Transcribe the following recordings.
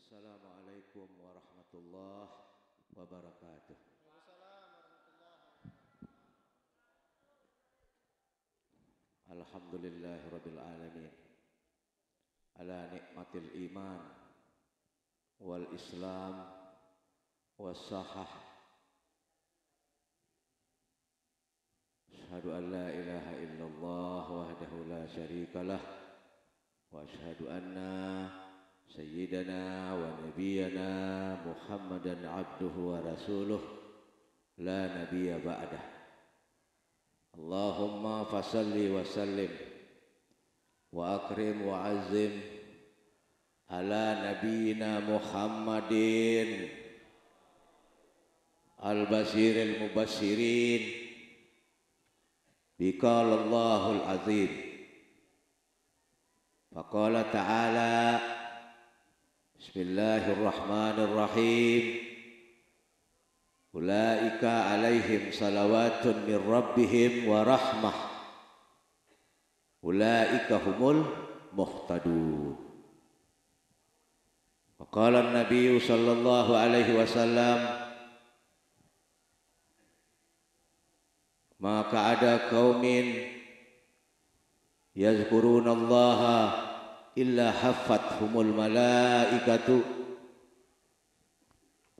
Assalamualaikum warahmatullahi wabarakatuh. Alhamdulillahirabbil alamin. Ala nikmatil iman wal islam was sahah. Asyhadu an la ilaha illallah wahdahu la syarikalah wa asyhadu anna Sayyidana wa Nabiyana Muhammadan abduhu wa rasuluh la nabiyya ba'dah. Allahumma fasalli wa sallim wa akrim wa azim ala nabiyina Muhammadin al-basiril mubassirin biqala Allahul azim. Faqala ta'ala Bismillahirrahmanirrahim. Ulaika alaihim salawatun min rabbihim wa rahmah. Ulaika humul muhtadun. Wa qala an-nabiy sallallahu alaihi wasallam, maka ada qaumin yazkurunallaha illa haffathumul malaikatu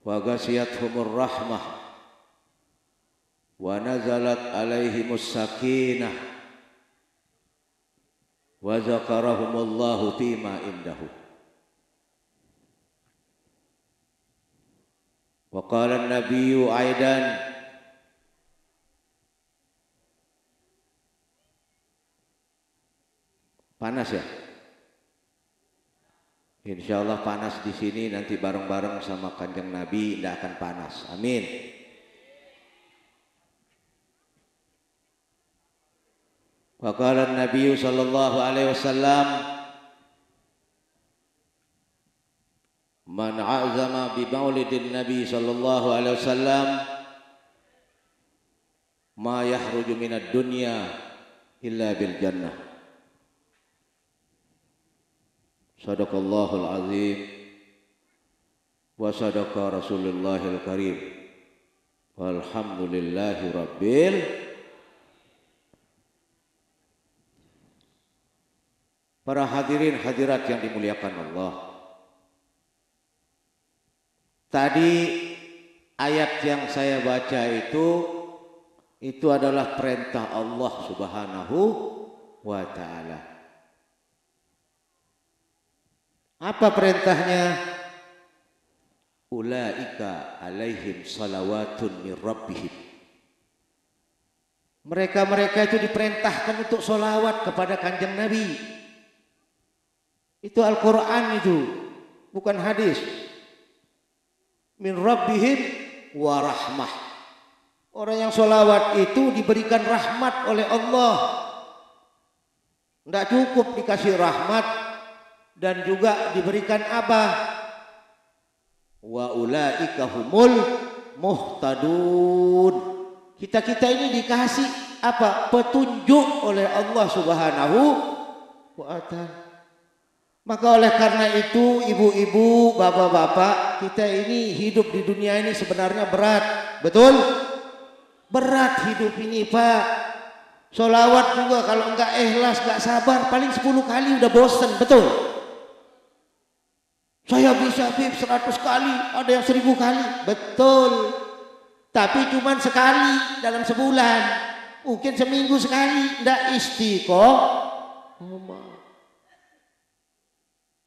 wa ghasyiathumur rahmah wa nazalat alaihimus sakinah wa zakarahumullahu fima indahu. Wa qala an-nabiyyu aidan, panas ya? Insyaallah panas di sini, nanti bareng-bareng sama Kanjeng Nabi tidak akan panas. Amin. Wa qala an-nabiy sallallahu alaihi wasallam, man 'azama bi maulidin nabi sallallahu alaihi wasallam ma yahruju minad dunya illa bil jannah. Sadaqallahul azim wa sadaqa Rasulullahil karim. Walhamdulillahi rabbil. Para hadirin hadirat yang dimuliakan Allah, tadi ayat yang saya baca itu adalah perintah Allah Subhanahu wa ta'ala. Apa perintahnya? Ulaika alaihim salawatun min rabbihim. Mereka-mereka itu diperintahkan untuk solawat kepada Kanjeng Nabi. Itu Al-Quran itu, bukan hadis. Min rabbihim wa rahmah. Orang yang solawat itu diberikan rahmat oleh Allah. Tidak cukup dikasih rahmat, dan juga diberikan apa? Wa ulaika humul muhtadun. Kita ini dikasih apa? Petunjuk oleh Allah Subhanahu wa ta'ala. Maka oleh karena itu, ibu-ibu, bapak-bapak, kita ini hidup di dunia ini sebenarnya berat. Betul? Berat hidup ini, Pak. Solawat juga kalau enggak ikhlas, enggak sabar, paling 10 kali udah bosen. Betul? Saya bisa 100 kali, ada yang 1000 kali. Betul. Tapi cuman sekali dalam sebulan. Mungkin seminggu sekali. Tidak istiqomah.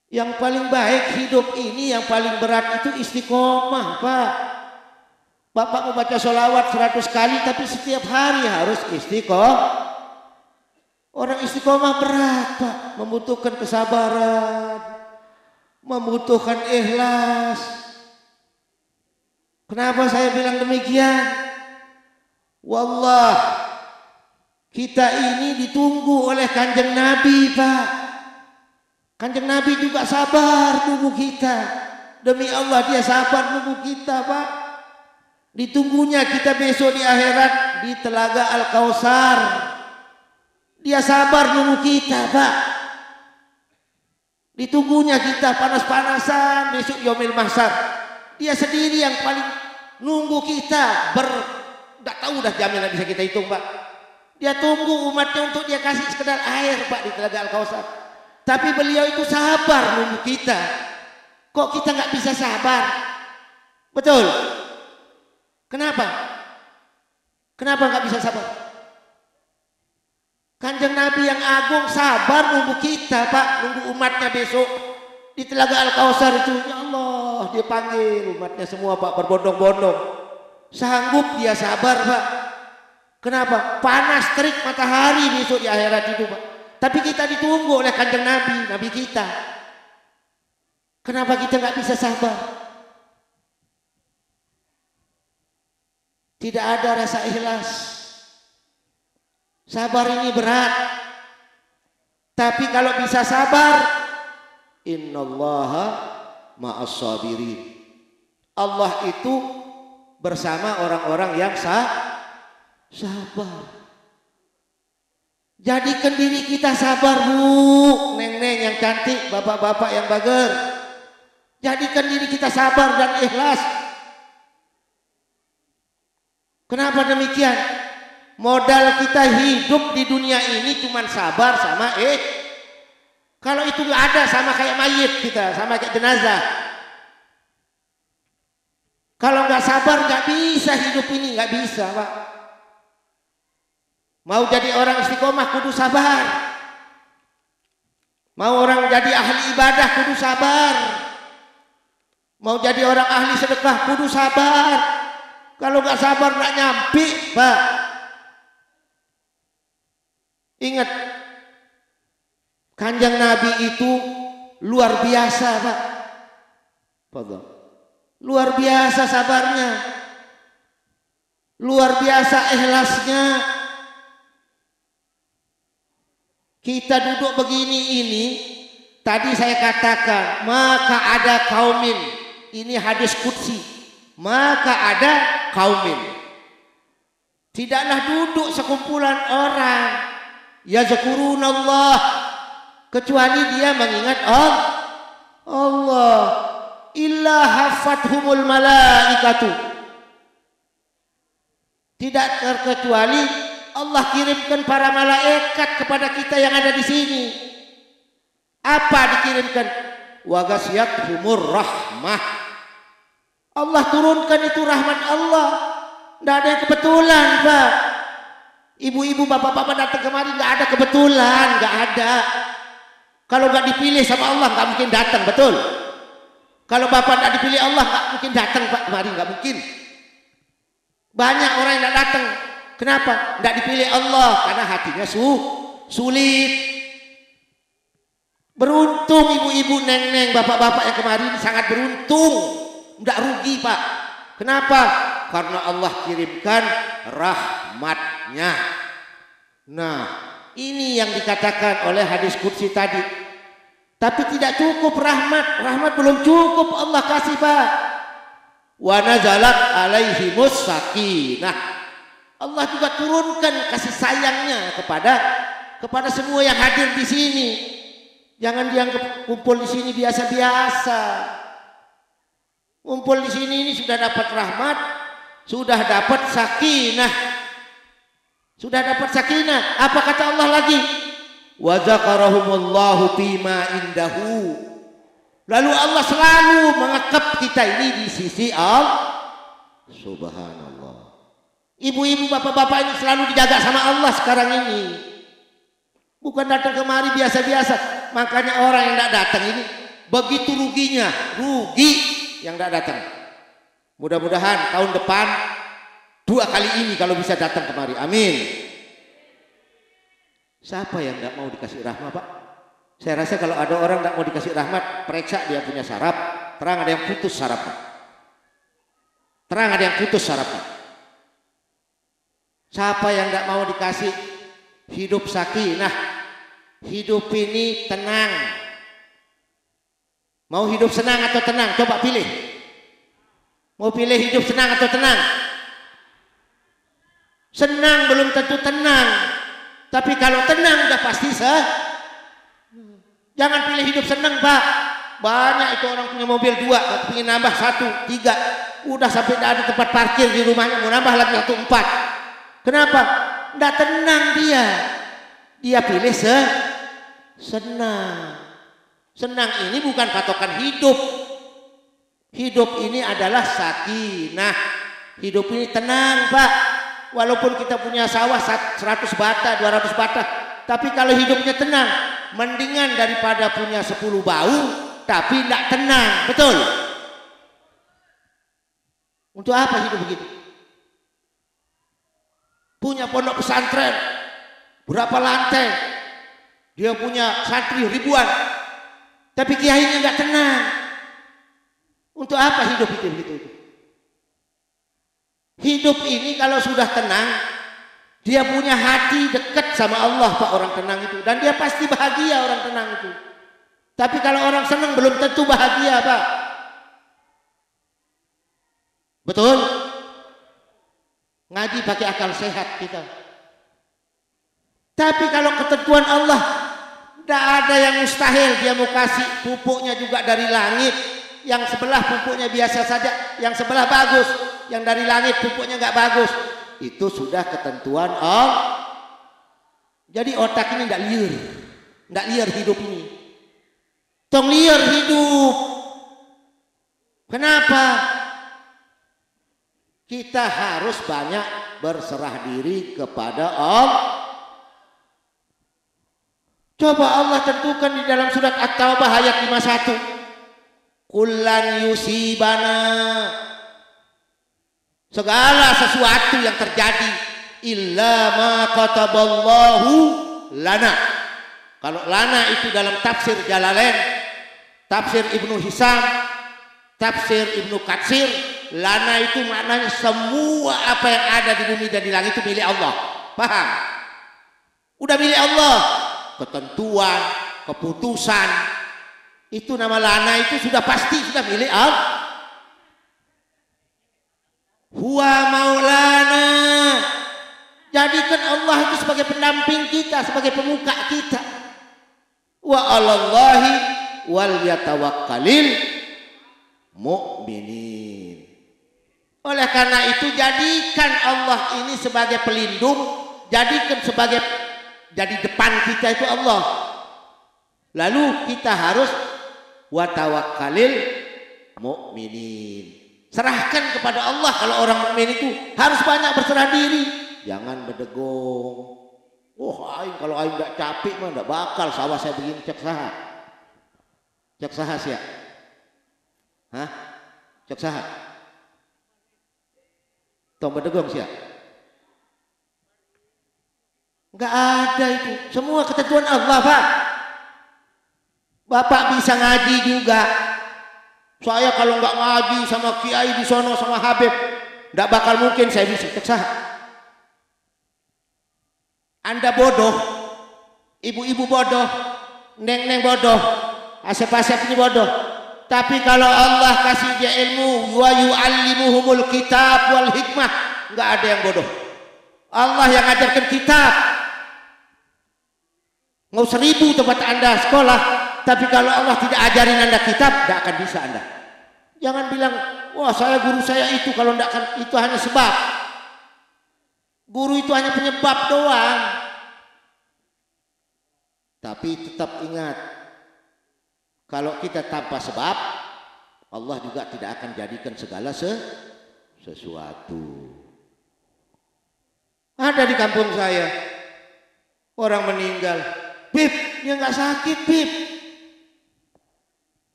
Yang paling baik hidup ini, yang paling berat itu istiqomah, Pak. Bapak mau baca sholawat 100 kali, tapi setiap hari harus istiqomah. Orang istiqomah berat, Pak. Membutuhkan kesabaran, membutuhkan ikhlas. Kenapa saya bilang demikian? Wallah, kita ini ditunggu oleh Kanjeng Nabi, Pak. Kanjeng Nabi juga sabar nunggu kita. Demi Allah dia sabar nunggu kita, Pak. Ditunggunya kita besok di akhirat di Telaga Al-Kautsar. Dia sabar nunggu kita, Pak. Ditunggunya kita panas-panasan besok yaumil mahsyar. Dia sendiri yang paling nunggu kita nggak tahu dah jaminan bisa kita hitung, Pak. Dia tunggu umatnya untuk dia kasih sekedar air, Pak, di Telaga Al-Kausar. Tapi beliau itu sabar nunggu kita. Kok kita nggak bisa sabar? Betul? Kenapa? Kenapa nggak bisa sabar? Kanjeng Nabi yang agung sabar nunggu kita, Pak, nunggu umatnya besok di Telaga Al-Kausar itu. Ya Allah, dia panggil umatnya semua, Pak, berbondong-bondong. Sanggup dia sabar, Pak. Kenapa? Panas terik matahari besok di akhirat itu, Pak. Tapi kita ditunggu oleh Kanjeng Nabi, Nabi kita. Kenapa kita nggak bisa sabar? Tidak ada rasa ikhlas. Sabar ini berat. Tapi kalau bisa sabar, innallaha ma'as sabirin. Allah itu bersama orang-orang yang sabar. Jadikan diri kita sabar, Bu, neng-neng yang cantik, bapak-bapak yang bager. Jadikan diri kita sabar dan ikhlas. Kenapa demikian? Modal kita hidup di dunia ini cuma sabar sama kalau itu nggak ada, sama kayak mayit kita, sama kayak jenazah. Kalau nggak sabar nggak bisa hidup ini, nggak bisa, Pak. Mau jadi orang istiqomah kudu sabar. Mau orang jadi ahli ibadah kudu sabar. Mau jadi orang ahli sedekah kudu sabar. Kalau nggak sabar nggak nyampe, Pak. Ingat, Kanjeng Nabi itu luar biasa, Pak. Fadhal. Luar biasa sabarnya. Luar biasa ikhlasnya. Kita duduk begini ini, tadi saya katakan, maka ada kaumin. Ini hadis qudsi. Maka ada kaumin. Tidaklah duduk sekumpulan orang yazkurunallah, kecuali dia mengingat Allah. Illa hafathumul malaikatu. Tidak terkecuali Allah kirimkan para malaikat kepada kita yang ada di sini. Apa dikirimkan? Wa ghasyiyatuhumur rahmah. Allah turunkan itu rahmat Allah. Tidak ada yang kebetulan, Pak. Ibu-ibu, bapak-bapak datang kemari nggak ada kebetulan, nggak ada. Kalau nggak dipilih sama Allah nggak mungkin datang, betul? Kalau bapak nggak dipilih Allah nggak mungkin datang, Pak, kemari, nggak mungkin. Banyak orang yang nggak datang. Kenapa? Nggak dipilih Allah karena hatinya sulit. Beruntung ibu-ibu, neng-neng, bapak-bapak yang kemarin sangat beruntung, nggak rugi, Pak. Kenapa? Karena Allah kirimkan rahmatnya. Nah, ini yang dikatakan oleh hadis qudsi tadi. Tapi tidak cukup rahmat, rahmat belum cukup Allah kasih, Pak. Wa nazalat alaihimus sakinah. Allah juga turunkan kasih sayangnya kepada semua yang hadir di sini. Jangan dianggap kumpul di sini biasa-biasa. Kumpul di sini ini sudah dapat rahmat, sudah dapat sakinah. Sudah dapat sakinah. Apa kata Allah lagi? Wa zakarahumullahu bima indahu. Lalu Allah selalu mengekep kita ini di sisi Allah. Subhanallah. Ibu-ibu, bapak-bapak ini selalu dijaga sama Allah sekarang ini. Bukan datang kemari biasa-biasa. Makanya orang yang tidak datang ini begitu ruginya. Rugi yang tidak datang. Mudah-mudahan tahun depan 2 kali ini kalau bisa datang kemari. Amin. Siapa yang tidak mau dikasih rahmat, Pak? Saya rasa kalau ada orang tidak mau dikasih rahmat, periksa dia punya saraf. Terang ada yang putus sarafnya. Terang ada yang putus sarafnya. Siapa yang tidak mau dikasih hidup sakinah, hidup ini tenang. Mau hidup senang atau tenang? Coba pilih. Mau pilih hidup senang atau tenang? Senang belum tentu tenang. Tapi kalau tenang udah pasti Jangan pilih hidup senang, Pak. Banyak itu orang punya mobil 2, ingin nambah 1, 3. Udah sampai tidak ada tempat parkir di rumahnya, mau nambah lagi 1, 4. Kenapa? Tidak tenang dia. Dia pilih senang. Senang ini bukan patokan hidup. Hidup ini adalah sakinah. Hidup ini tenang, Pak. Walaupun kita punya sawah 100 bata, 200 bata, tapi kalau hidupnya tenang, mendingan daripada punya 10 bau tapi tidak tenang. Betul? Untuk apa hidup begitu? Punya pondok pesantren berapa lantai, dia punya santri ribuan, tapi kiainya nggak tenang. Untuk apa hidup itu begitu? Hidup ini kalau sudah tenang, dia punya hati dekat sama Allah, Pak, orang tenang itu, dan dia pasti bahagia orang tenang itu. Tapi kalau orang senang belum tentu bahagia, Pak. Betul? Ngaji pakai akal sehat kita. Tapi kalau ketentuan Allah, tidak ada yang mustahil. Dia mau kasih pupuknya juga dari langit. Yang sebelah pupuknya biasa saja, yang sebelah bagus. Yang dari langit pupuknya nggak bagus. Itu sudah ketentuan Allah. Jadi otak ini tidak liar hidup ini. Tong liar hidup. Kenapa? Kita harus banyak berserah diri kepada Allah. Coba Allah tentukan di dalam surat At-Taubah ayat 51. Kullan yusibana. Segala sesuatu yang terjadi illa ma kataballahu lana. Kalau lana itu dalam tafsir Jalalain, tafsir Ibnu Hisam, tafsir Ibnu Katsir, lana itu maknanya semua apa yang ada di bumi dan di langit itu milik Allah. Paham? Udah milik Allah. Ketentuan, keputusan, itu nama lana itu sudah pasti sudah milik Allah. Huwa maulana. Jadikan Allah itu sebagai pendamping kita, sebagai pemuka kita. Wa 'alallahi wal yatawakkalil mu'minin. Oleh karena itu jadikan Allah ini sebagai pelindung, jadikan sebagai jadi depan kita itu Allah. Lalu kita harus wa tawakkalil mu'minin. Serahkan kepada Allah. Kalau orang mukmin itu harus banyak berserah diri. Jangan berdegong. Kalau aing enggak capek mah enggak bakal sawah saya begini, cek saha. Cek saha sia. Hah? Cek saha. Tong berdegong sia. Enggak ada itu. Semua ketentuan Allah, Pak. Bapak bisa ngaji juga. Saya kalau nggak ngaji sama kiai di sono sama Habib, nggak bakal mungkin saya bisa cek sah. Anda bodoh, ibu-ibu bodoh, neng-neng bodoh, asep-asep ini bodoh. Tapi kalau Allah kasih dia ilmu, wa yu'allimuhumul kitab wal hikmah, nggak ada yang bodoh. Allah yang ajarkan kitab. Mau 1000 tempat Anda sekolah, tapi kalau Allah tidak ajarin Anda kitab, tidak akan bisa Anda. Jangan bilang, wah saya guru saya itu, kalau tidak akan, itu hanya sebab. Guru itu hanya penyebab doang. Tapi tetap ingat, kalau kita tanpa sebab, Allah juga tidak akan jadikan segala sesuatu. Ada di kampung saya, orang meninggal, Bib, dia nggak sakit, Bib.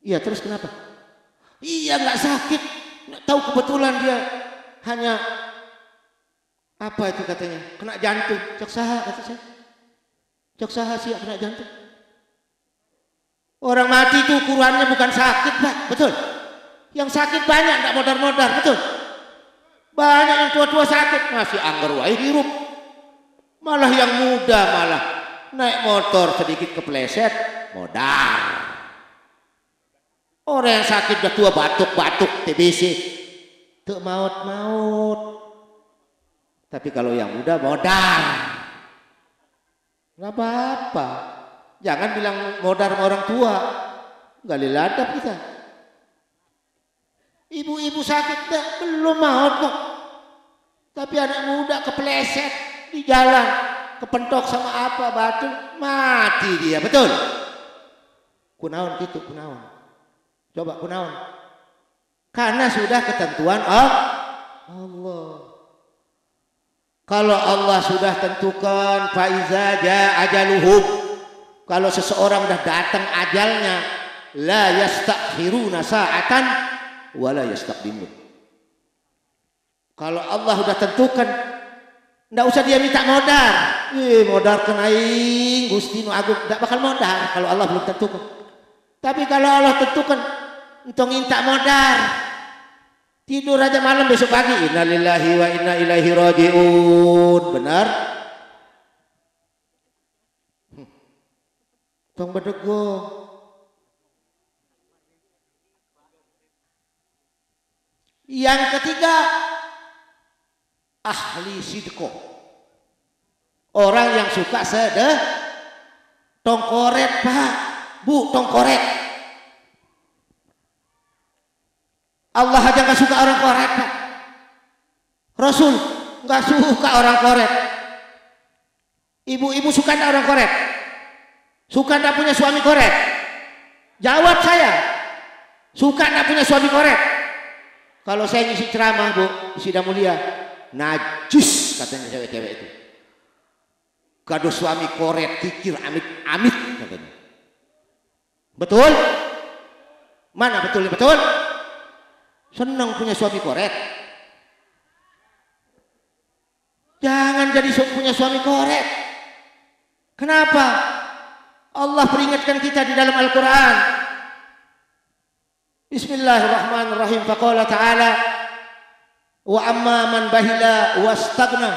Iya, terus kenapa? Iya, nggak sakit. Tahu kebetulan dia hanya apa itu katanya, kena jantung. Cek saha kata saya. Cek saha sih kena jantung. Orang mati itu ukurannya bukan sakit, Pak. Betul. Yang sakit banyak, nggak modar-modar, betul. Banyak yang tua-tua sakit masih anggar wae hirup. Malah yang muda malah naik motor sedikit kepleset modar. Orang yang sakit udah tua batuk-batuk TBC tuh maut-maut. Tapi kalau yang muda modar. Nggak apa-apa. Jangan bilang modar sama orang tua. Gak liladap kita. Ibu-ibu sakit dah, belum maut kok. Tapi anak muda kepleset di jalan, kepentok sama apa batu, mati dia, betul? Kunaon gitu, kunaon. Coba kunaon. Karena sudah ketentuan Allah. Kalau Allah sudah tentukan faiza jaa ajaluhum, kalau seseorang sudah datang ajalnya, la yastakhiruna sa'atan wa la yastaqdimun. Kalau Allah sudah tentukan, enggak usah dia minta modar. Modar kenaing Gusti nu agung, enggak bakal modar kalau Allah belum tentukan. Tapi kalau Allah tentukan, entong minta modar. Tidur aja malam besok pagi, innalillahi wa inna ilaihi rajiun. Benar? Tong bedego. Yang ketiga, ahli sidqo. Orang yang suka tongkoret, Pak. Bu, tongkoret. Allah aja gak suka orang koret, Pak. Rasul gak suka orang koret. Ibu-ibu suka gak orang koret? Suka gak punya suami koret? Jawab saya. Suka gak punya suami koret? Kalau saya ngisi ceramah, Bu, sidang mulia, najis katanya cewek-cewek itu. Kado suami koret, kikir, amit-amit katanya. Betul? Mana betulnya? Betul? Senang punya suami koret. Jangan jadi punya suami koret. Kenapa? Allah peringatkan kita di dalam Al-Quran. Bismillahirrahmanirrahim. Faqala ta'ala, wa amma man bahila wastagna,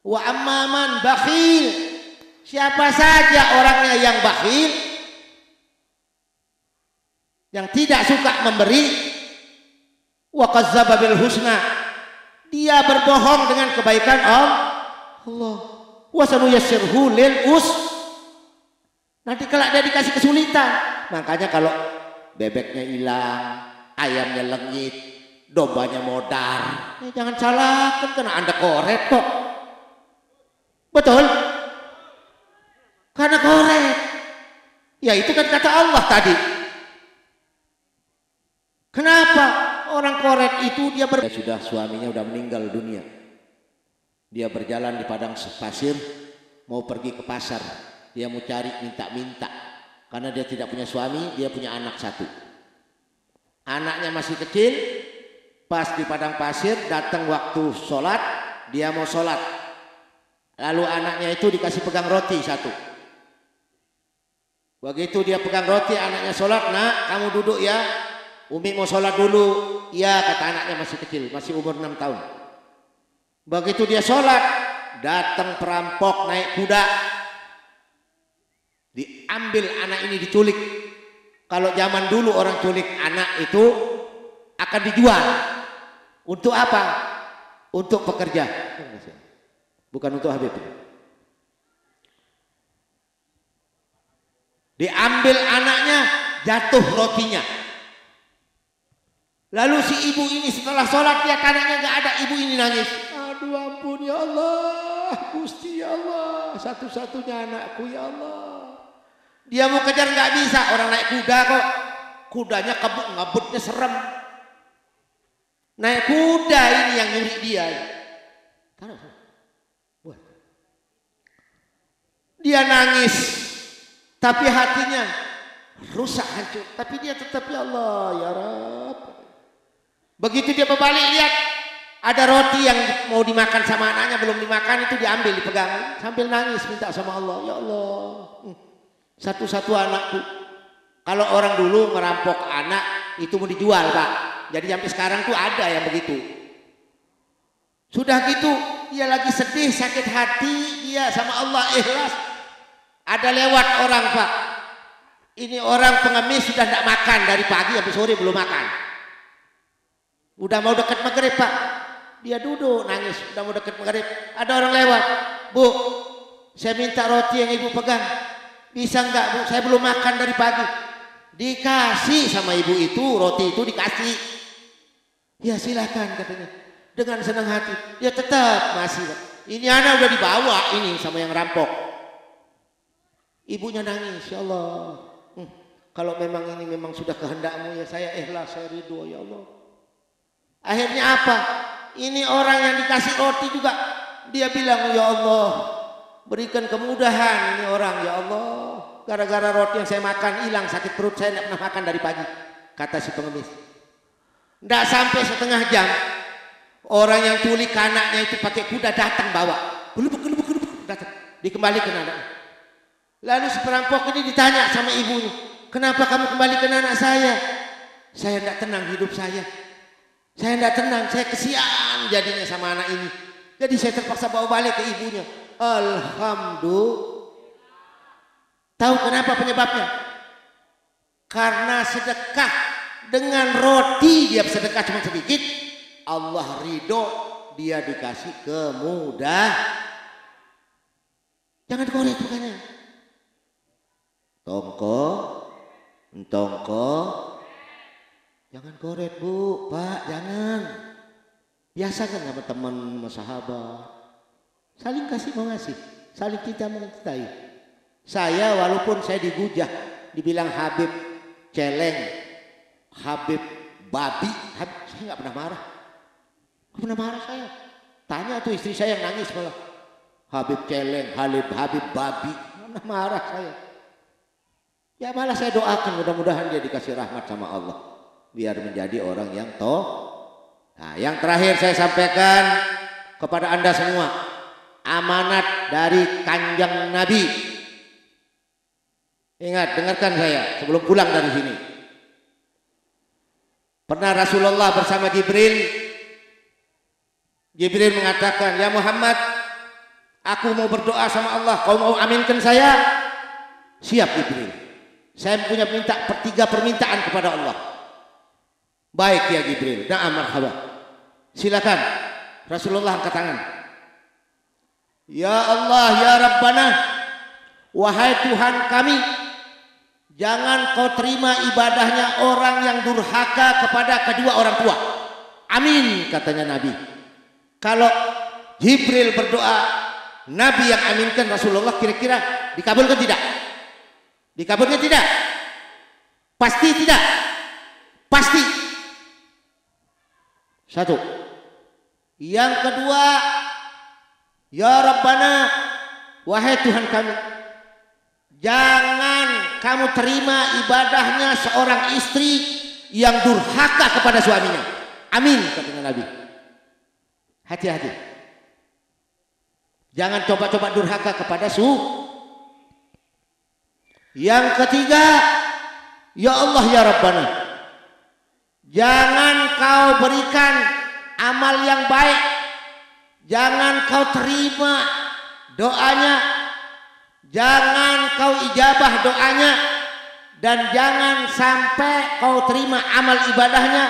wa amma man bakhil. Siapa saja orangnya yang bakhil, yang tidak suka memberi, wa qazzaba bil husna, dia berbohong dengan kebaikan Allah. Wa sanuyassirhu lil nanti kalau dia dikasih kesulitan. Makanya kalau bebeknya hilang, ayamnya lengit, dombanya modar, jangan salahkan karena Anda koret kok. Betul? Karena koret. Ya itu kan kata Allah tadi. Kenapa? Orang koret itu dia sudah suaminya udah meninggal dunia. Dia berjalan di padang pasir, mau pergi ke pasar. Dia mau cari minta-minta. Karena dia tidak punya suami, dia punya anak satu. Anaknya masih kecil, pas di padang pasir datang waktu sholat, dia mau sholat. Lalu anaknya itu dikasih pegang roti satu. Begitu dia pegang roti, anaknya sholat, nak kamu duduk ya. Umi mau sholat dulu. Ya, kata anaknya masih kecil, masih umur 6 tahun. Begitu dia sholat, datang perampok naik kuda. Diambil anak ini, diculik. Kalau zaman dulu orang culik anak itu akan dijual. Untuk apa? Untuk pekerja. Bukan untuk Habib. Diambil anaknya, jatuh rotinya. Lalu si ibu ini setelah sholat lihat anaknya gak ada, ibu ini nangis. Aduh ampun ya Allah, Gusti ya Allah, satu-satunya anakku ya Allah. Dia mau kejar gak bisa, orang naik kuda kok. Kudanya ngebutnya serem. Naik kuda ini yang nyuri dia. Dia nangis, tapi hatinya rusak, hancur. Tapi dia tetap ya Allah ya Rabb. Begitu dia berbalik lihat ada roti yang mau dimakan sama anaknya belum dimakan, itu diambil, dipegang sambil nangis minta sama Allah, ya Allah, satu-satu anakku. Kalau orang dulu merampok anak itu mau dijual, Pak. Jadi sampai sekarang tuh ada yang begitu. Sudah gitu dia lagi sedih, sakit hati, dia sama Allah ikhlas. Ada lewat orang, Pak. Ini orang pengemis sudah tidak makan dari pagi sampai sore belum makan. Udah mau dekat maghrib, Pak. Dia duduk nangis, udah mau dekat maghrib. Ada orang lewat, Bu, saya minta roti yang ibu pegang. Bisa enggak Bu, saya belum makan dari pagi. Dikasih sama ibu itu, roti itu dikasih. Ya silakan katanya. Dengan senang hati. Dia tetap masih. Ini anak udah dibawa ini sama yang rampok. Ibunya nangis, ya Allah. Kalau memang ini memang sudah kehendakmu ya saya ikhlas, saya ridho ya Allah. Akhirnya apa? Ini orang yang dikasih roti juga. Dia bilang, ya Allah, berikan kemudahan ini orang, ya Allah. Gara-gara roti yang saya makan hilang sakit perut, saya tidak pernah makan dari pagi. Kata si pengemis. Tidak sampai setengah jam, orang yang culik anaknya itu pakai kuda datang bawa. Gelubuk, datang. Dikembalikan anaknya. Lalu si perampok ini ditanya sama ibunya, kenapa kamu kembalikan anak saya? Saya tidak tenang hidup saya. Saya tidak tenang, saya kesian jadinya sama anak ini. Jadi saya terpaksa bawa balik ke ibunya. Alhamdulillah. Tahu kenapa penyebabnya? Karena sedekah dengan roti dia sedekah cuma sedikit, Allah ridho dia dikasih kemudahan. Jangan korek bukannya. Tongko, jangan korek Bu, Pak, jangan. Biasa kan sama teman, sama sahabat. Saling kasih mengasih, saling kita mencintai. Saya walaupun saya digujah, dibilang Habib celeng, Habib babi, saya nggak pernah marah. Nggak pernah marah saya. Tanya tuh istri saya yang nangis malah. Habib celeng, Habib babi, nggak pernah marah saya. Ya malah saya doakan mudah-mudahan dia dikasih rahmat sama Allah. Biar menjadi orang yang toh. Nah yang terakhir saya sampaikan kepada anda semua. Amanat dari kanjeng Nabi. Ingat, dengarkan saya sebelum pulang dari sini. Pernah Rasulullah bersama Jibril. Jibril mengatakan, ya Muhammad, aku mau berdoa sama Allah. Kau mau aminkan saya? Siap Jibril. Saya punya tiga permintaan kepada Allah. Baik ya Jibril. Na'am marhaba. Silakan. Rasulullah angkat tangan. Ya Allah, ya Rabbana, wahai Tuhan kami, jangan kau terima ibadahnya orang yang durhaka kepada kedua orang tua. Amin, katanya Nabi. Kalau Jibril berdoa, Nabi yang aminkan Rasulullah, kira-kira dikabulkan tidak? Dikabulkan tidak? Pasti tidak? Pasti. Satu. Yang kedua, ya Rabbana, wahai Tuhan kami, jangan kamu terima ibadahnya seorang istri yang durhaka kepada suaminya. Amin, katanya Nabi. Hati-hati. Jangan coba-coba durhaka kepada Yang ketiga, ya Allah ya Rabbana, jangan kau berikan amal yang baik, jangan kau terima doanya, jangan kau ijabah doanya, dan jangan sampai kau terima amal ibadahnya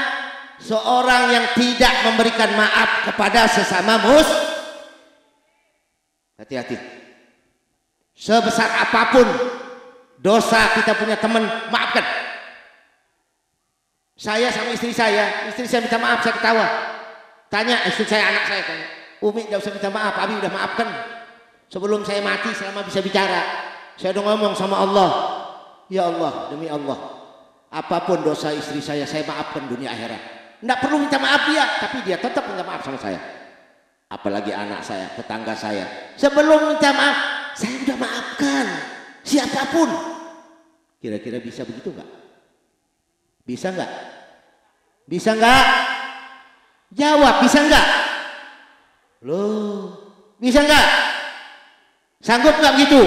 seorang yang tidak memberikan maaf kepada sesama Hati-hati. Sebesar apapun dosa kita punya teman, maafkan. Saya sama istri saya minta maaf, saya ketawa. Tanya istri saya, anak saya tanya, Umi tidak usah minta maaf, Abi udah maafkan. Sebelum saya mati selama bisa bicara, saya udah ngomong sama Allah, ya Allah, demi Allah, apapun dosa istri saya maafkan dunia akhirat. Tidak perlu minta maaf dia, tapi dia tetap minta maaf sama saya. Apalagi anak saya, tetangga saya, sebelum minta maaf saya udah maafkan siapapun. Kira-kira bisa begitu nggak? Bisa nggak? Bisa nggak? Jawab, bisa nggak? Loh, bisa nggak? Sanggup nggak gitu?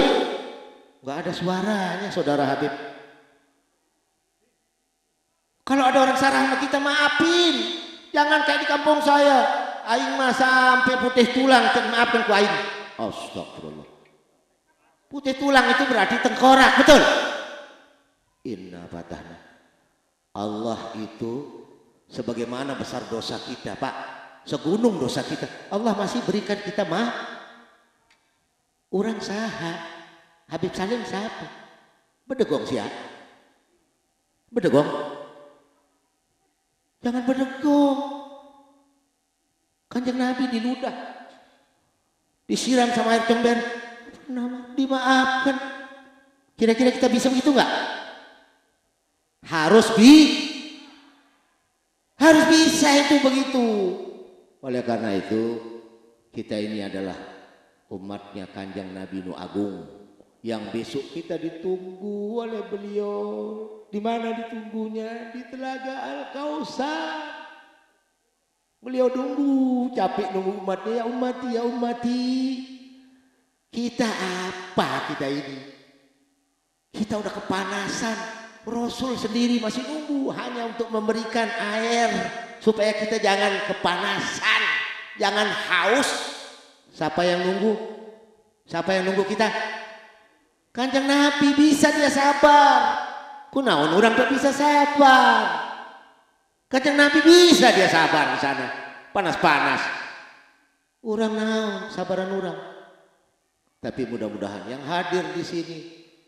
Nggak ada suaranya, saudara Habib. Kalau ada orang salah sama kita, maafin. Jangan kayak di kampung saya. Aing mah sampai putih tulang, maafkan ku aing. Astagfirullah. Putih tulang itu berarti tengkorak, betul? Inna fatahna. Allah itu sebagaimana besar dosa kita, Pak. Segunung dosa kita. Allah masih berikan kita maaf. Orang saha. Habib Salim siapa? Bedegong sia. Bedegong. Jangan bedegong. Kanjeng Nabi diludah. Disiram sama air comber. Dimaafkan. Kira-kira kita bisa begitu enggak? Harus bisa itu begitu. Oleh karena itu kita ini adalah umatnya Kanjeng Nabi Nu Agung yang besok kita ditunggu oleh beliau. Di mana ditunggunya? Di Telaga Al-Kausar. Beliau nunggu, capek nunggu umatnya. Ya umati. Kita apa kita ini? Kita udah kepanasan. Rasul sendiri masih nunggu hanya untuk memberikan air supaya kita jangan kepanasan, jangan haus. Siapa yang nunggu? Siapa yang nunggu kita? Kanjeng Nabi bisa dia sabar. Kunaon orang tak bisa sabar. Kanjeng Nabi bisa dia sabar di sana. Panas-panas. Orang naon sabaran orang. Tapi mudah-mudahan yang hadir di sini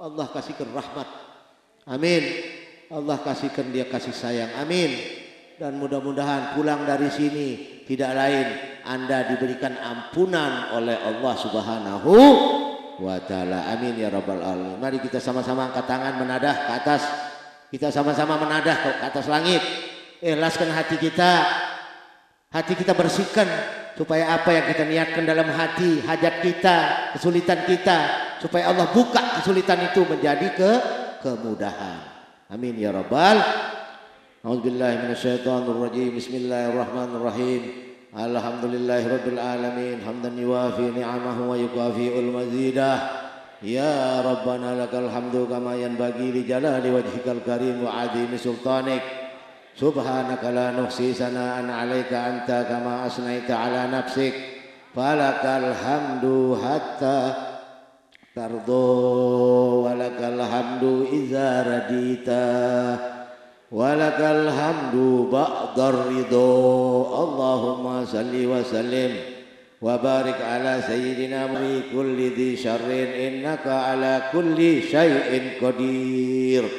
Allah kasihkan rahmat. Amin. Allah kasihkan dia kasih sayang. Amin. Dan mudah-mudahan pulang dari sini tidak lain Anda diberikan ampunan oleh Allah Subhanahu wa taala. Amin ya rabbal alamin. Mari kita sama-sama angkat tangan menadah ke atas. Kita sama-sama menadah ke atas langit. Ikhlaskan hati kita. Hati kita bersihkan supaya apa yang kita niatkan dalam hati, hajat kita, kesulitan kita, supaya Allah buka kesulitan itu menjadi kemudahan. Amin ya rabbal. A'udzubillahi minasyaitonirrajim. Bismillahirrahmanirrahim. Alhamdulillahirabbil alamin. Hamdan yuwafi ni'amahu wa yukafi'ul mazidah. Ya rabbana lakal hamdu kama yanbaghi li jalali wajhikal karim wa 'azimi sultanik. Subhanaka la nuhsi sana'an 'alaika anta kama asnaita 'ala nafsik. Falakal hamdu hatta tardo walakal hamdu iza radita walakal hamdu ba'dar ridho. Allahumma salli wa sallim wa barik ala sayyidina min kulli dhi syarrin innaka ala kulli syai'in qadir.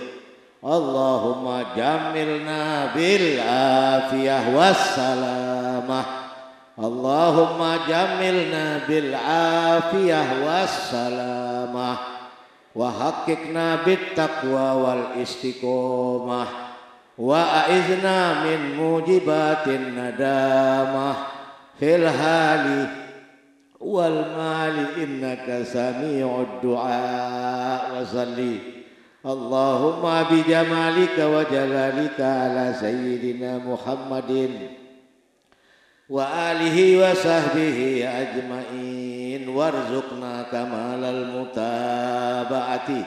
Allahumma jamilna bil afiyah wassalamah. Allahumma jamilna bil afiyah wassalamah wa haqiqna bit taqwa wal istiqomah wa a'izna min mujibatin nadamah fil hali wal mali innaka sami'ud du'a wa salli Allahumma bi jamalika wa jalalika ala sayyidina Muhammadin wa alihi wa sahbihi ajma'in warzuqna kamalal mutaba'ati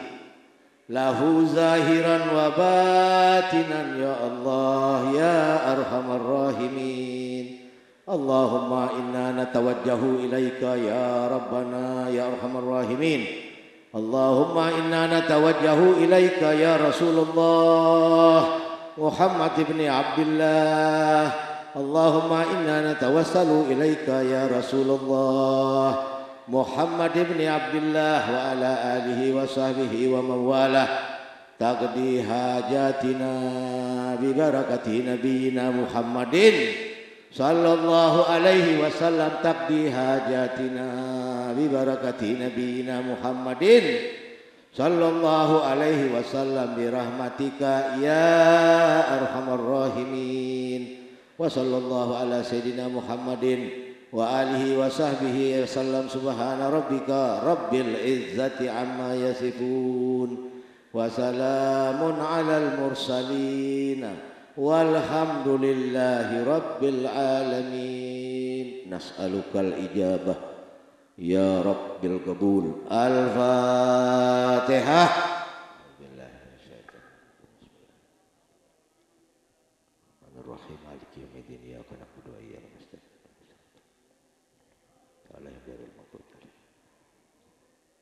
lahu zahiran wa batinan ya Allah ya arhamar rahimin. Allahumma inna natawajjahu ilaika ya Rabbana ya arhamar rahimin. Allahumma inna natawajjahu ilaika ya Rasulullah Muhammad ibn Abdullah. Allahumma inna natawassalu ilaika ya Rasulullah Muhammad ibn Abdullah wa ala alihi wa sahbihi wa mawalah taqdi hajatina bi barakati nabiyyina Muhammadin sallallahu alaihi wasallam taqdi hajatina bi barakati nabiyyina Muhammadin sallallahu alaihi wasallam bi rahmatika ya arhamar rahimin. Wa sallallahu ala sayyidina Muhammadin wa alihi wa sahbihi wasallam. Subhana rabbika rabbil izzati amma yasifun wa salamun alal mursalin walhamdulillahi rabbil alamin. Nas'alukal ijabah ya rabbil qabul. Al-Fatihah.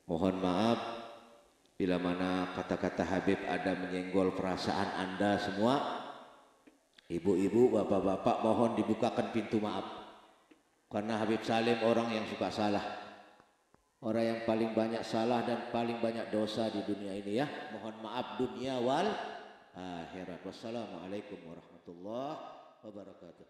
Mohon maaf bila mana kata-kata Habib ada menyenggol perasaan Anda semua. Ibu-ibu, bapak-bapak, mohon dibukakan pintu maaf. Karena Habib Salim orang yang suka salah. orang yang paling banyak salah dan paling banyak dosa di dunia ini ya. Mohon maaf dunia wal akhirat. Wassalamualaikum warahmatullahi wabarakatuh.